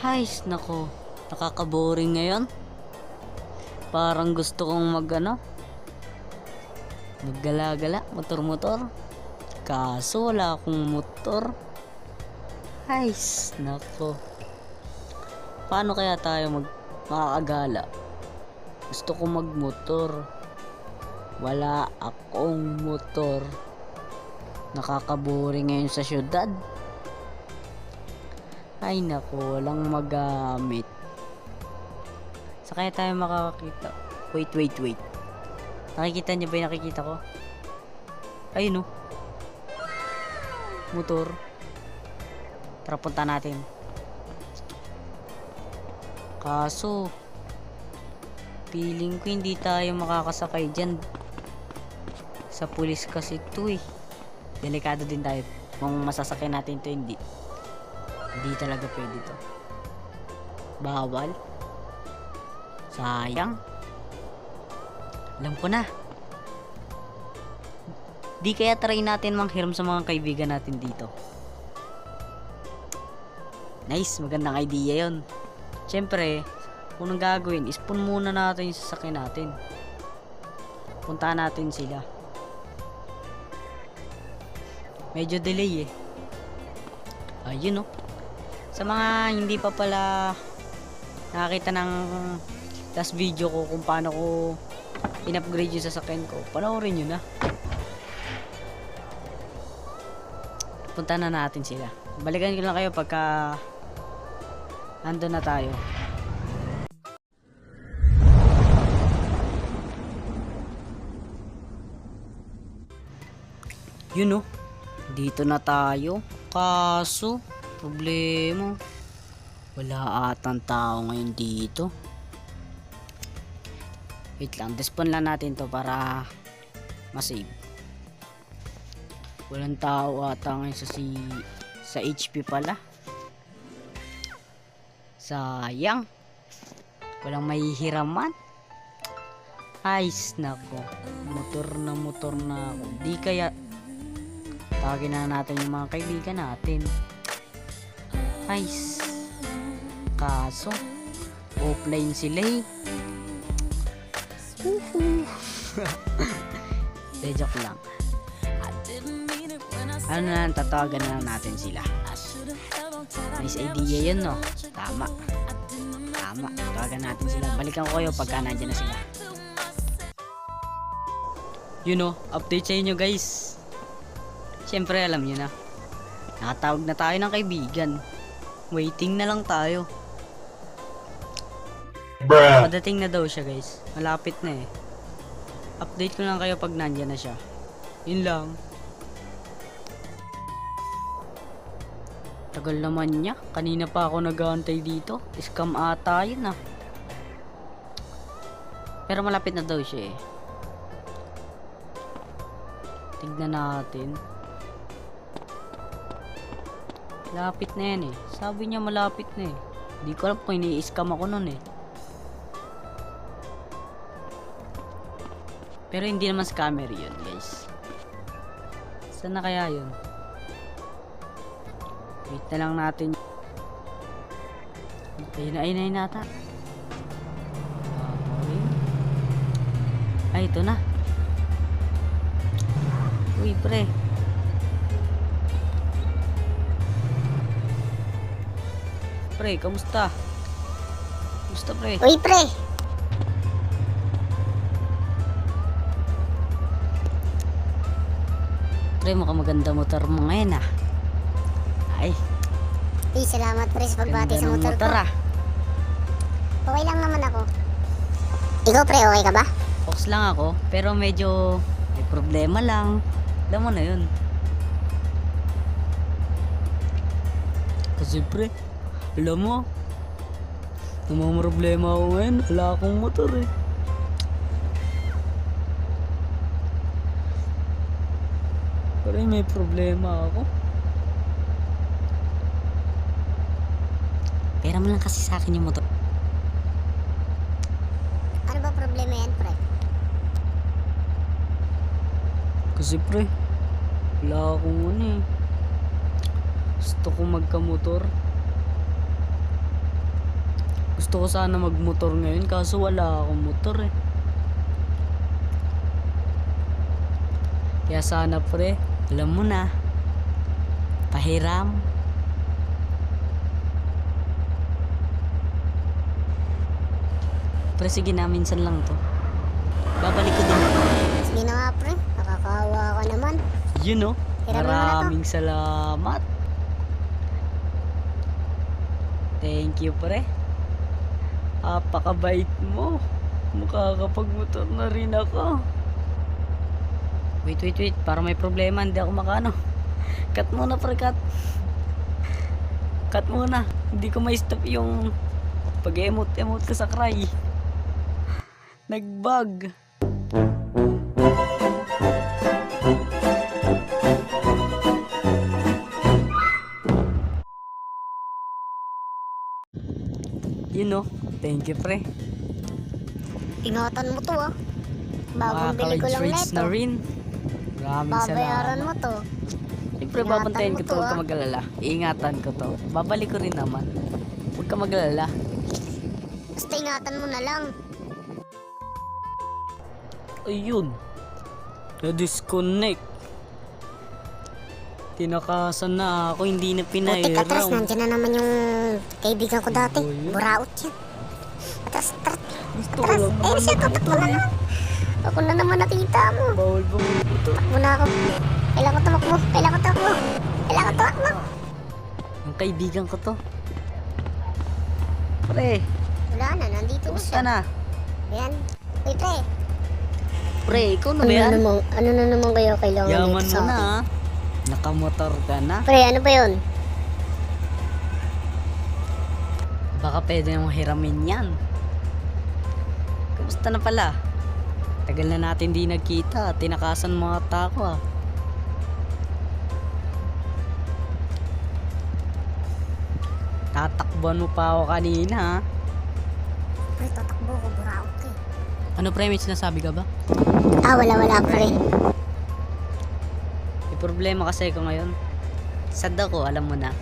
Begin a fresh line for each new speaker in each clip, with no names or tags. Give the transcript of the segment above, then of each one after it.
Hay, nako. Nakaka-boring ngayon. Parang gusto kong maggala-gala, motor-motor. Kaso wala akong motor. Hay, nako. Paano kaya tayo makakagala? Gusto kong magmotor. Wala akong motor. Nakaka-boring ngayon sa syudad. Ay nako, walang magamit. Sa kaya tayo makakakita. Wait. Nakikita niyo ba yung nakikita ko? Ayun, no? Motor. Tara, punta natin. Kaso feeling ko hindi tayo makakasakay dyan. Sa pulis kasi ito eh. Delikado din tayo. Kung masasakay natin ito, hindi talaga pwede to. Bawal. Sayang. Alam ko na. Di kaya try natin manghiram sa mga kaibigan natin dito. Nice, magandang idea yon. Siyempre, kung anong gagawin, ispon muna natin yung sasakyan natin. Puntahan natin sila. Medyo delay eh. Ayun, no? Sa mga hindi pa pala nakakita ng last video ko kung paano ko in-upgrade yung sasakyan ko, panoorin nyo na. Punta na natin sila. Balikan ko lang kayo pagka nandun na tayo. Yun, no? Dito na tayo. Kaso problema, wala atang tao ngayon dito. Wait lang, despawn lang natin to para masave. Walang tao ata ngayon sa HP pala. Sayang, walang mahihiraman. Ay nako, motor na ako. Di kaya tawagin na natin yung mga kaibigan natin. Nice. Kaso offline sila eh. Joke lang. Ano na lang, tatawagan na lang natin sila. Nice idea yun, no? Tama. Tawagan natin sila. Balikan ko kayo pagka nandiyan na sila. You know, update sa inyo guys. Siyempre alam nyo na, nakatawag na tayo ng kaibigan. Waiting na lang tayo. Padating na daw siya guys. Malapit na eh. Update ko lang kayo pag nandyan na siya. Yun lang. Tagal naman niya. Kanina pa ako nag-aantay dito. Scam ata yun ah. Pero malapit na daw siya eh. Tignan natin. Lapit na yan eh. Sabi niya malapit na eh. Hindi ko alam kung ini-scam ako nun eh. Pero hindi naman scammer yun guys. Saan na kaya yun? Wait na lang natin. Ayun na ata. Okay. Ay, ito na. Uy pre. Pre, kamusta? Kamusta pre?
Uy pre,
Pre, mukhang maganda motor mo ngayon ah. Ay,
salamat pre sa pagbati
ganda
sa
ng
motor ko.
ah.
Okay lang naman ako. Ikaw pre, okay ka ba?
Box lang ako, pero medyo may problema lang. Alam mo na yun. Kasi pre, alam mo, problema ako ngayon. Wala akong motor eh. Pero may problema ako. Pera mo lang kasi sa akin yung motor.
Ano ba problema yan pre?
Kasi pre, wala akong ano eh. Gusto ko magkamotor. Gusto ko sana magmotor ngayon kaso wala akong motor eh. Kaya sana pre, alam mo na, pahiram. Pre sige na, minsan lang to. Babalik ko din.
Sige na nga pre, nakakahawa ka naman.
You know,
Hiramin mo na to.
maraming salamat. Thank you pre. Apakabait mo. Makakapagmotor na rin ako. Wait. Para may problema, hindi ako makano. Cut muna pre, cut. Cut muna. Hindi ko ma-stop yung pag-emote ko sa cry. Nag-bug. You know, thank you pre.
Ingatan mo to ah. Bagong bili ko lang
Rates na
neto.
rin. Maraming
Babayaran
salamat.
mo to.
Siyempre
Ingatan
babantayan
mo
ko
to,
to, huwag ka
ah.
mag-alala. Iingatan ko to. Babalik ko rin naman. Huwag ka mag-alala.
Basta ingatan mo na lang.
Ayun. Na-disconnect. Tinakasan na ako, hindi na
Buti ka Tras,
pinahiram.
nandiyan na naman yung kaibigan ko dati.
Oh, yun.
Buraot yan. Tras,
Gusto ko
Tras.
lang
Eh,
naman
siya, tapat mo na lang. Ako na naman nakita mo.
bawal bang ito?
Takbo na ako. Kailangan ko tumakbo. Kailangan ko tumakbo. Kailangan ko tumakbo.
Yung kaibigan ko to. Pre,
Wala na, nandito na
kamusta
siya.
na?
Ayan. Uy, pre.
Pre, ikaw na ba yan?
Ano na naman kayo kailangan
Yaman
dito
mo
sa
na
akin?
ha. Nakamotor ka na.
Pre, ano ba yun?
Baka pwede mong hiramin yan. Kamusta na pala? Tagal na natin di nagkita. Tinakasan mo ata ako ah. Tatakbuhan mo pa ako kanina ha.
Pre, tatakbo ko. Buraot ka eh.
Ano pre, may sinasabi ka ba?
Ah, wala pre.
May problema kasi ako ngayon. Sad ako, alam mo na.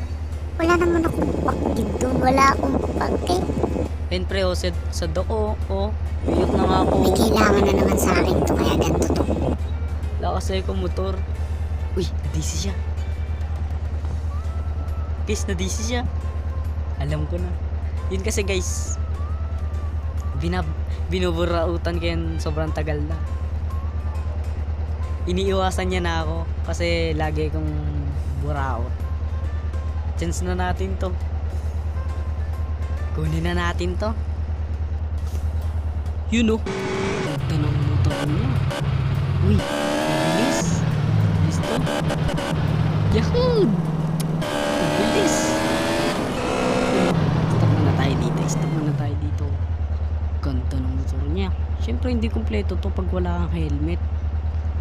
Wala naman akong pakig doon. Wala akong pakig.
Ayun pre, sad ako. Iyok na nga ako.
May kailangan na naman sa akin to. Kaya ganito to.
Wala kasi akong motor. Uy, nadisi siya. Guys, nadisi siya. Alam ko na. Yun kasi guys, binuburautan ko yan sobrang tagal na. Iniiwasan niya na ako kasi lagi kong buraot. Chance na natin to. Kunin na natin to. Yun oh. Ganda ng motor niya. Uy, mabilis. Mabilis to. Yahoo! Mabilis. Stop muna tayo dito. Ganda ng motor niya. Siyempre hindi kumpleto to pag wala kang helmet.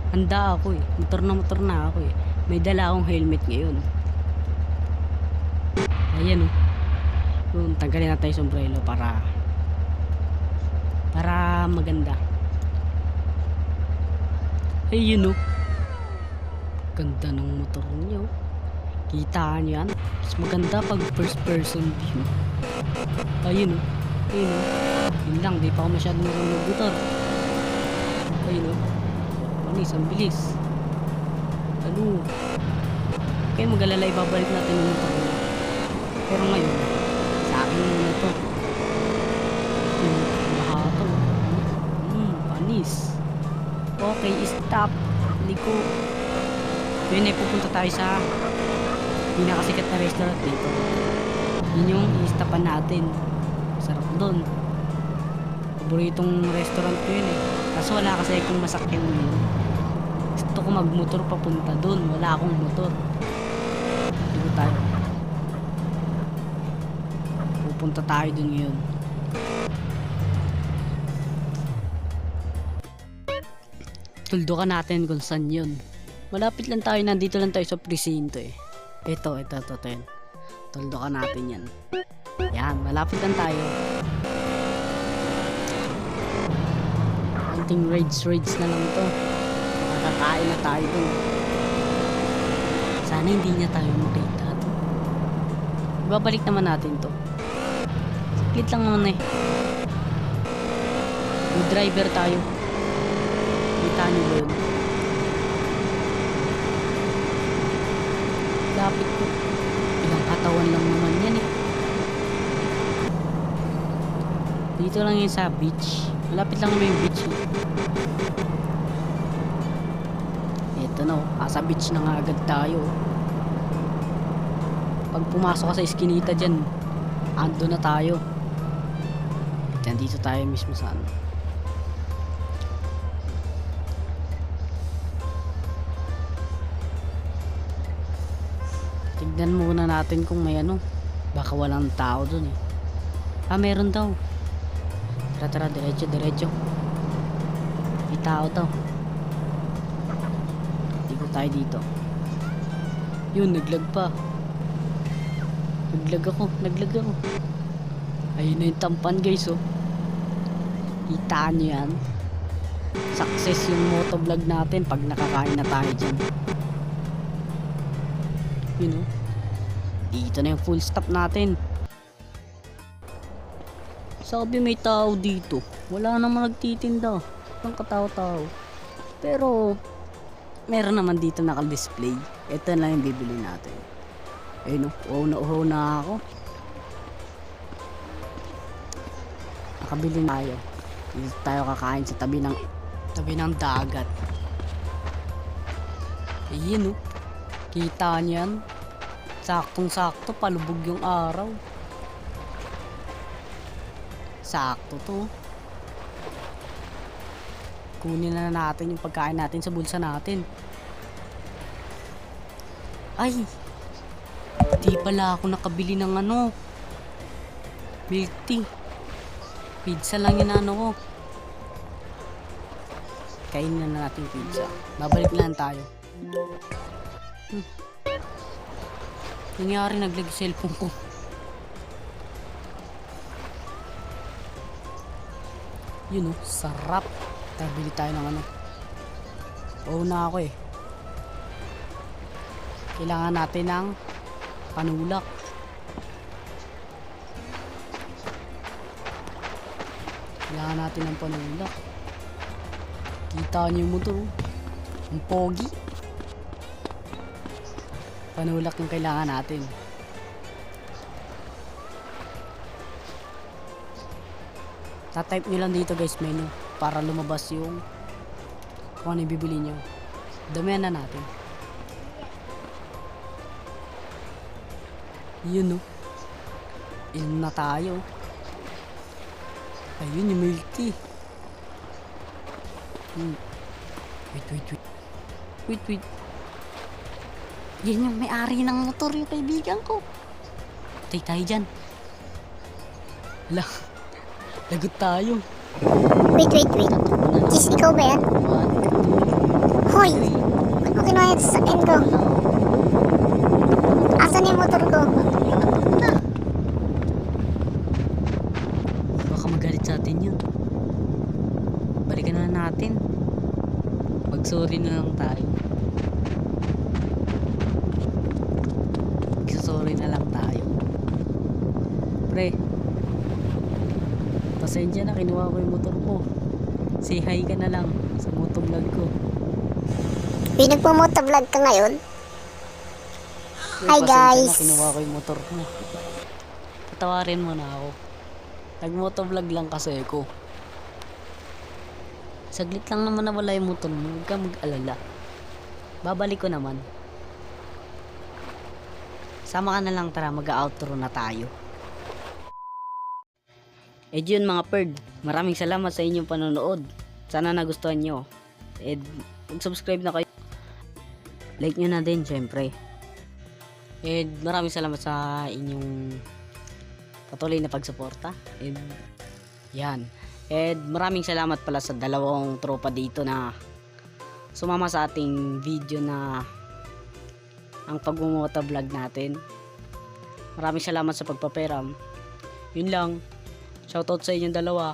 Handa ako eh. Motor na ako eh. May dala akong helmet ngayon. Ayan oh. Yun, tanggalin natin yung sombrero para maganda. Ayun oh. Ganda ng motor niya oh. Kita niyo yan. Mas maganda pag first person view. Ayun oh. Ayun oh. Yun lang, di pa ako masyadong mag-motor. Ayun oh. Panis, ang bilis. Ano? Okay, mag-alala, ibabalik natin yung motor niya. Pero ngayon, sa akin muna to. Mahato. Panis. Okay, stop. Liko. Yun eh, pupunta tayo sa pinakasikat na restaurant dito. Yun yung i-stopan natin. Sarap doon. Paboritong restaurant ko yun eh. Kaso wala kasi akong masakyan yun. Gusto ko magmotor papunta doon. Wala akong motor. Dito tayo. Pupunta tayo doon ngayon. Tuldukan natin kung saan yun. Malapit lang tayo. Nandito lang tayo sa presinto eh. Ito. Yun. Tuldukan natin yan. Yan, malapit lang tayo. Konting raids na lang to. Makakain na tayo dun. Sana hindi niya tayo makita. Ibabalik naman natin to. Saglit lang naman eh. Good driver tayo. Kita niyo ba yun? Lapit ko. Ilang katawan lang naman yan eh. Dito lang yun sa beach. Malapit lang naman yung beach eh. Ito na oh. Sa beach na nga agad tayo. Pag pumasok ka sa iskinita dyan, ando na tayo. Diyan dito tayo mismo sa ano. Tignan muna natin kung may ano. Baka walang tao dun eh. Meron daw. Tara, diretso. May tao daw. Ikot tayo dito. Yun, naglag pa. Naglag ako. Ayun na yung tampan guys oh. Kitaan nyo yan. Success yung motovlog natin pag nakakain na tayo dyan. Yun oh. Dito na yung full stop natin. Sabi may tao dito. Wala namang nagtitinda. Walang katao-tao. Pero meron naman dito naka-display. Ito na lang yung bibili natin. Ayun oh. Uho na ako. Nakabili na tayo. Dito tayo kakain sa tabi ng dagat. Ayun oh. Kita niyan. Saktong-sakto palubog yung araw. Sakto to. Kunin na natin yung pagkain natin sa bulsa natin. Ay, di pala ako nakabili ng ano, milk tea. Pizza lang yung ano ko. Kainin na natin pizza. Babalik lang tayo. Nangyari, naglag yung cellphone ko. Yun oh, sarap. Bili tayo ng ano. Na ako eh. Kailangan natin ng panulak. Kailangan natin ng panulak. Kita niyo mo to. Ang pogi. Panulak yung kailangan natin. Tatype nyo lang dito guys menu para lumabas yung kung ano yung bibili nyo. Damihan na natin. Yun no. Inom na tayo. Ayun yung milk tea. Wait. Yan yung may-ari ng motor, yung kaibigan ko. Patay tayo dyan. Lagot tayo.
Wait. Jis, ikaw ba yan? Hoy! Ba't mo kinuha yan sa sakyan ko? Asan yung motor ko?
Baka magalit sa atin yun. Balikan na natin. Mag-sorry na lang tayo. Mag-sorry na lang tayo. Pre, pasensya na, kinuha ko yung motor ko. Say hi ka na lang sa motovlog ko.
Pinagpumotovlog ka ngayon?
Pre,
Hi
pasensya
guys!
na, kinuha ko yung motor ko. Patawarin mo na ako. Nag-motovlog lang kasi ako. Saglit lang naman na wala yung motor mo. Huwag ka mag-alala. Babalik ko naman. Sama ka na lang, tara, mag-outro na tayo. Yun mga perd, maraming salamat sa inyong panonood. Sana nagustuhan nyo. Mag-subscribe na kayo. Like nyo na din syempre. Maraming salamat sa inyong patuloy na pagsuporta. Yan. Maraming salamat pala sa dalawang tropa dito na sumama sa ating video na ang pag-motovlog natin. Maraming salamat sa pagpaperam. Yun lang. Shoutout sa inyong dalawa.